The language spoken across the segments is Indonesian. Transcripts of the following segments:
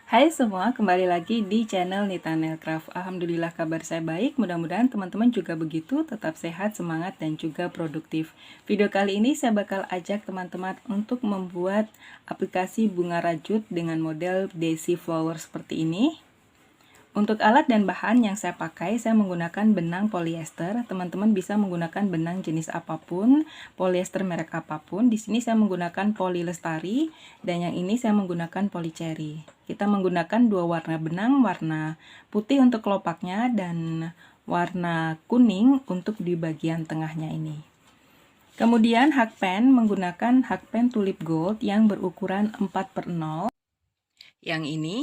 Hai semua, kembali lagi di channel Nita Nailcraft. Alhamdulillah kabar saya baik, mudah-mudahan teman-teman juga begitu, tetap sehat, semangat, dan juga produktif. Video kali ini saya bakal ajak teman-teman untuk membuat aplikasi bunga rajut dengan model daisy flower seperti ini. Untuk alat dan bahan yang saya pakai, saya menggunakan benang polyester. Teman-teman bisa menggunakan benang jenis apapun, polyester merek apapun. Di sini saya menggunakan polylestari dan yang ini saya menggunakan polycherry. Kita menggunakan dua warna benang, warna putih untuk kelopaknya dan warna kuning untuk di bagian tengahnya ini. Kemudian hakpen menggunakan hakpen tulip gold yang berukuran 4/0. Yang ini.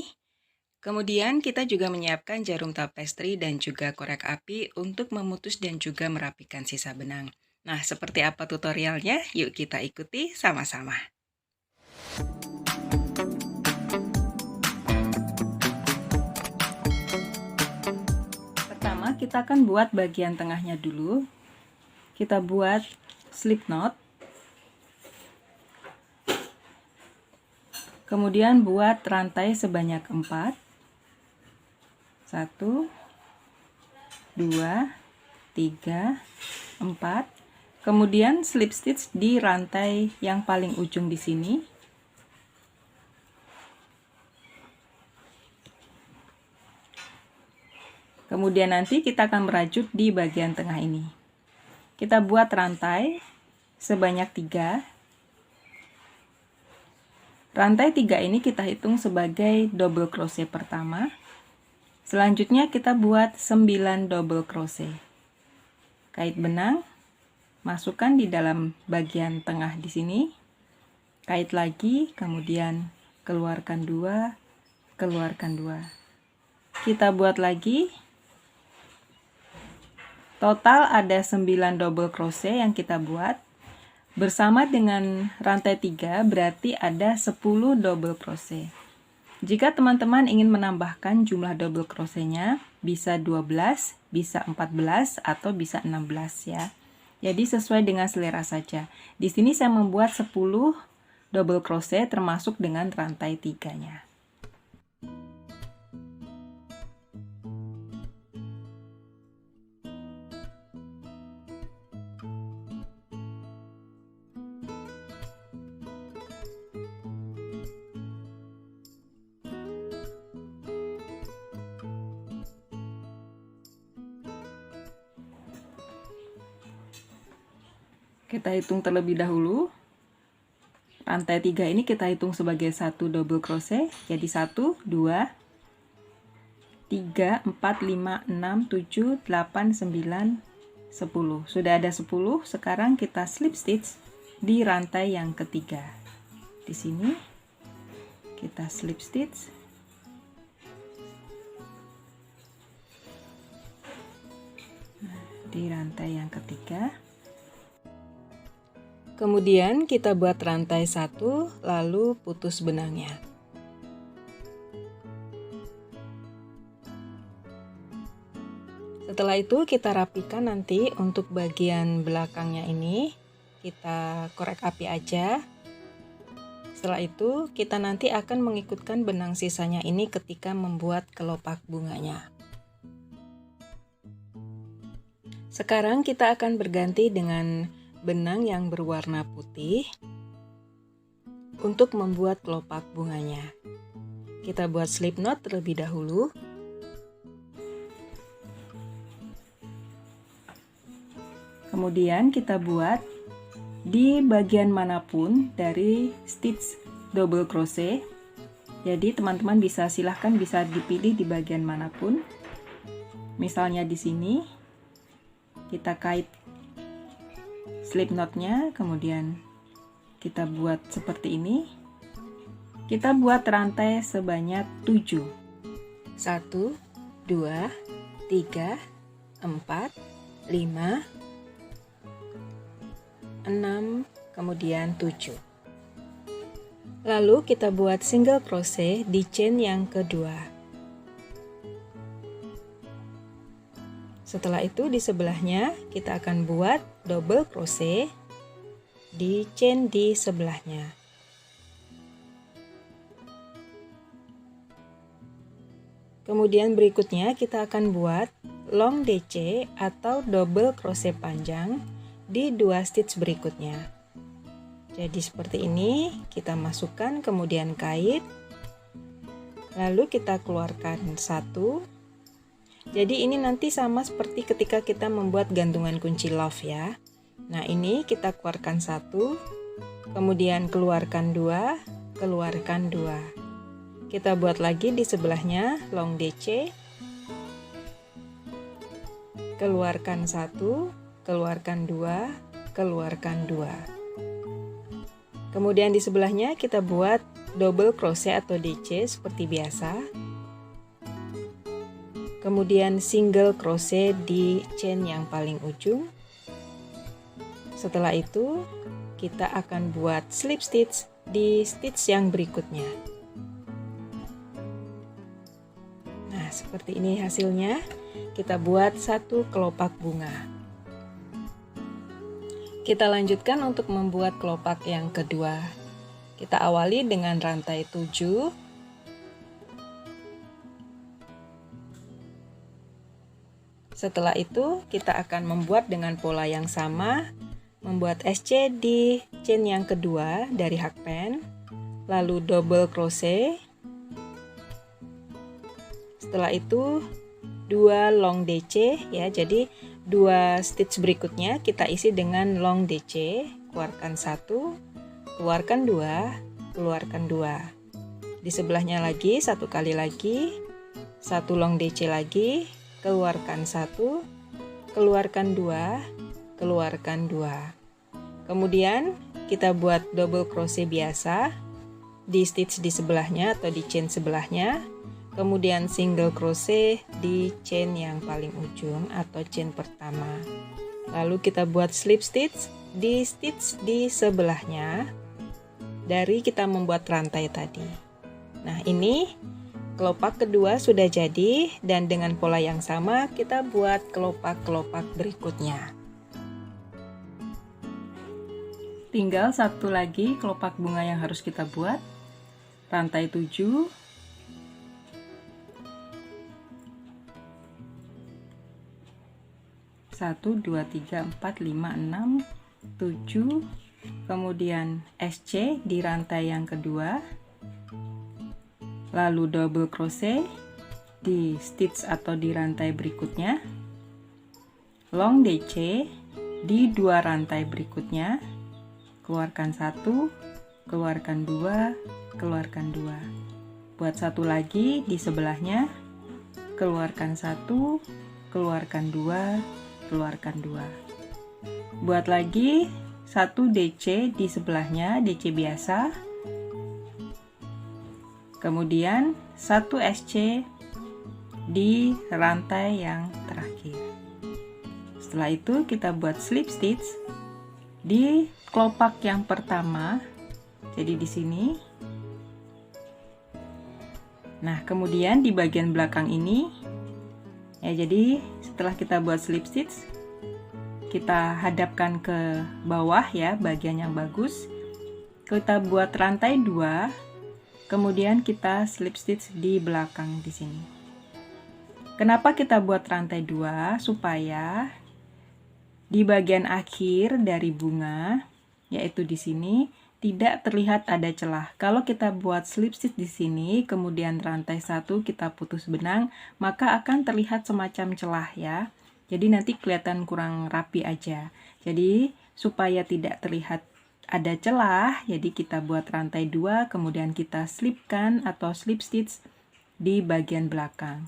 Kemudian kita juga menyiapkan jarum tapestri dan juga korek api untuk memutus dan juga merapikan sisa benang. Nah, seperti apa tutorialnya? Yuk kita ikuti sama-sama. Pertama, kita akan buat bagian tengahnya dulu. Kita buat slip knot. Kemudian buat rantai sebanyak 4. 1, 2, 3, 4. Kemudian slip stitch di rantai yang paling ujung di sini. Kemudian nanti kita akan merajut di bagian tengah ini. Kita buat rantai sebanyak 3. Rantai 3 ini kita hitung sebagai double crochet pertama. Selanjutnya kita buat 9 double crochet. Kait benang, masukkan di dalam bagian tengah di sini. Kait lagi, kemudian keluarkan 2, keluarkan 2. Kita buat lagi. Total ada 9 double crochet yang kita buat. Bersama dengan rantai 3 berarti ada 10 double crochet. Jika teman-teman ingin menambahkan jumlah double crochetnya, bisa 12, bisa 14, atau bisa 16 ya. Jadi sesuai dengan selera saja. Di sini saya membuat 10 double crochet termasuk dengan rantai 3-nya. Kita hitung terlebih dahulu. Rantai 3 ini kita hitung sebagai 1 double crochet. Jadi 1, 2, 3, 4, 5, 6, 7, 8, 9, 10. Sudah ada 10, sekarang kita slip stitch di rantai yang ketiga. Di sini kita slip stitch. Di rantai yang ketiga. Kemudian kita buat rantai 1, lalu putus benangnya. Setelah itu kita rapikan nanti untuk bagian belakangnya ini. Kita korek api aja. Setelah itu kita nanti akan mengikutkan benang sisanya ini ketika membuat kelopak bunganya. Sekarang kita akan berganti dengan benang yang berwarna putih untuk membuat kelopak bunganya. Kita buat slip knot terlebih dahulu. Kemudian kita buat di bagian manapun dari stitch double crochet. Jadi teman-teman silahkan bisa dipilih di bagian manapun. Misalnya di sini kita kait slip knotnya, kemudian kita buat seperti ini. Kita buat rantai sebanyak 7. 1, 2, 3, 4, 5, 6, kemudian 7. Lalu kita buat single crochet di chain yang kedua. Setelah itu di sebelahnya kita akan buat double crochet di chain di sebelahnya. Kemudian berikutnya kita akan buat long DC atau double crochet panjang di 2 stitch berikutnya. Jadi seperti ini, kita masukkan kemudian kait, lalu kita keluarkan satu. Jadi ini nanti sama seperti ketika kita membuat gantungan kunci love ya. Nah ini kita keluarkan satu, kemudian keluarkan dua, keluarkan dua. Kita buat lagi di sebelahnya long DC, keluarkan satu, keluarkan dua, keluarkan dua. Kemudian di sebelahnya kita buat double crochet atau DC seperti biasa. Kemudian single crochet di chain yang paling ujung. Setelah itu kita akan buat slip stitch di stitch yang berikutnya. Nah, seperti ini hasilnya. Kita buat satu kelopak bunga. Kita lanjutkan untuk membuat kelopak yang kedua. Kita awali dengan rantai 7. Setelah itu kita akan membuat dengan pola yang sama, membuat SC di chain yang kedua dari hakpen, lalu double crochet. Setelah itu 2 long DC ya, jadi 2 stitch berikutnya kita isi dengan long DC. Keluarkan satu, keluarkan dua, keluarkan dua. Di sebelahnya lagi satu kali lagi, satu long DC lagi, keluarkan satu, keluarkan dua, keluarkan dua. Kemudian kita buat double crochet biasa di stitch di sebelahnya atau di chain sebelahnya. Kemudian single crochet di chain yang paling ujung atau chain pertama. Lalu kita buat slip stitch di stitch di sebelahnya dari kita membuat rantai tadi. Nah ini kelopak kedua sudah jadi, dan dengan pola yang sama kita buat kelopak-kelopak berikutnya. Tinggal satu lagi kelopak bunga yang harus kita buat. Rantai 7. 1, 2, 3, 4, 5, 6, 7, kemudian SC di rantai yang kedua, lalu double crochet di stitch atau di rantai berikutnya, long DC di 2 rantai berikutnya, keluarkan 1, keluarkan 2, keluarkan 2. Buat satu lagi di sebelahnya, keluarkan 1, keluarkan 2, keluarkan 2. Buat lagi 1 DC di sebelahnya, DC biasa. Kemudian 1 SC di rantai yang terakhir. Setelah itu kita buat slip stitch di kelopak yang pertama. Jadi di sini. Nah, kemudian di bagian belakang ini ya, jadi setelah kita buat slip stitch, kita hadapkan ke bawah ya, bagian yang bagus. Kita buat rantai 2, kemudian kita slip stitch di belakang di sini. Kenapa kita buat rantai 2? Supaya di bagian akhir dari bunga, yaitu di sini, tidak terlihat ada celah. Kalau kita buat slip stitch di sini, kemudian rantai 1 kita putus benang, maka akan terlihat semacam celah ya. Jadi nanti kelihatan kurang rapi aja. Jadi supaya tidak terlihat ada celah, jadi kita buat rantai 2, kemudian kita slipkan atau slip stitch di bagian belakang.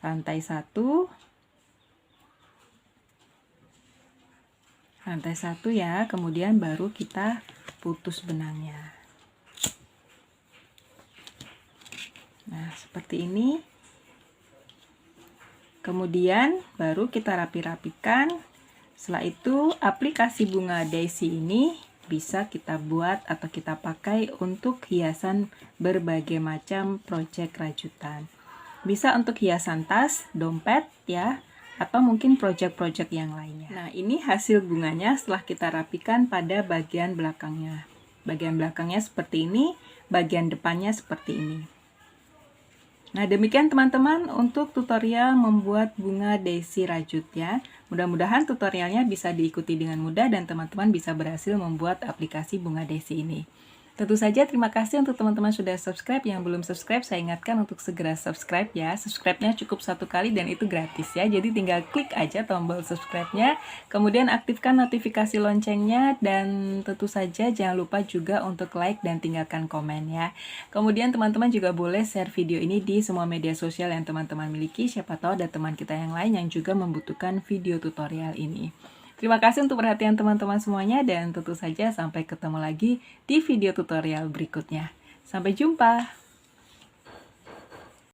Rantai 1, rantai 1 ya, kemudian baru kita putus benangnya. Nah, seperti ini. Kemudian baru kita rapi-rapikan. Setelah itu aplikasi bunga daisy ini bisa kita buat atau kita pakai untuk hiasan berbagai macam project rajutan. Bisa untuk hiasan tas, dompet ya, atau mungkin project-project yang lainnya. Nah, ini hasil bunganya setelah kita rapikan pada bagian belakangnya. Bagian belakangnya seperti ini, bagian depannya seperti ini. Nah, demikian teman-teman untuk tutorial membuat bunga daisy rajut ya. Mudah-mudahan tutorialnya bisa diikuti dengan mudah dan teman-teman bisa berhasil membuat aplikasi bunga daisy ini. Tentu saja terima kasih untuk teman-teman sudah subscribe. Yang belum subscribe, saya ingatkan untuk segera subscribe ya. Subscribe-nya cukup 1 kali dan itu gratis ya. Jadi tinggal klik aja tombol subscribe-nya, kemudian aktifkan notifikasi loncengnya, dan tentu saja jangan lupa juga untuk like dan tinggalkan komen ya. Kemudian teman-teman juga boleh share video ini di semua media sosial yang teman-teman miliki. Siapa tahu ada teman kita yang lain yang juga membutuhkan video tutorial ini. Terima kasih untuk perhatian teman-teman semuanya dan tentu saja sampai ketemu lagi di video tutorial berikutnya. Sampai jumpa!